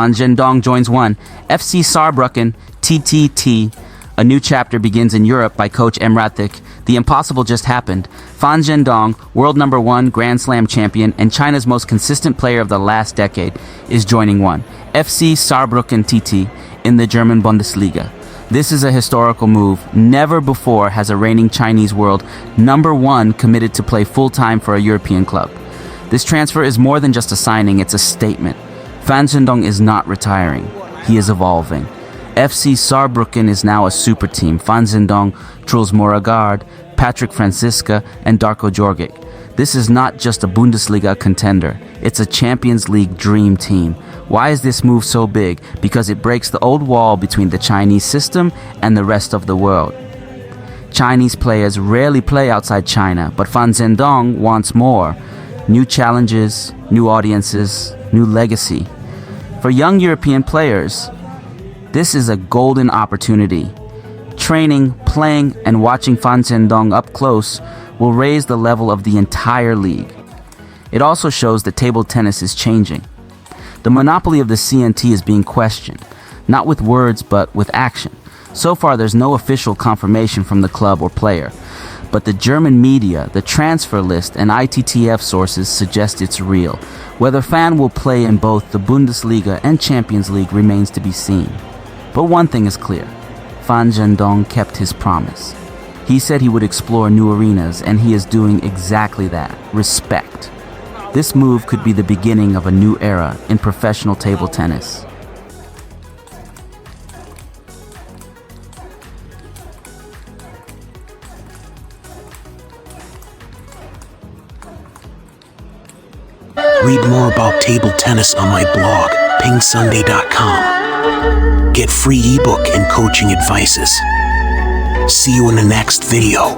Fan Zhendong joins 1. FC Saarbrücken, TTT. A new chapter begins in Europe by coach EmRatThich. The impossible just happened. Fan Zhendong, world number 1 Grand Slam champion and China's most consistent player of the last decade, is joining 1. FC Saarbrücken TT in the German Bundesliga. This is a historical move. Never before has a reigning Chinese world number 1 committed to play full-time for a European club. This transfer is more than just a signing, it's a statement. Fan Zhendong is not retiring. He is evolving. FC Saarbrücken is now a super team. Fan Zhendong, Truls Moragard, Patrick Franziska, and Darko Djordjic. This is not just a Bundesliga contender. It's a Champions League dream team. Why is this move so big? Because it breaks the old wall between the Chinese system and the rest of the world. Chinese players rarely play outside China, but Fan Zhendong wants more. New challenges, new audiences, new legacy. For young European players, this is a golden opportunity. Training, playing, and watching Fan Zhendong up close will raise the level of the entire league. It also shows that table tennis is changing. The monopoly of the CNT is being questioned, not with words but with action. So far there's no official confirmation from the club or player, but the German media, the transfer list, and ITTF sources suggest it's real. Whether Fan will play in both the Bundesliga and Champions League remains to be seen. But one thing is clear, Fan Zhendong kept his promise. He said he would explore new arenas, and he is doing exactly that. Respect. This move could be the beginning of a new era in professional table tennis. Read more about table tennis on my blog, PingSunday.com. Get free ebook and coaching advices. See you in the next video.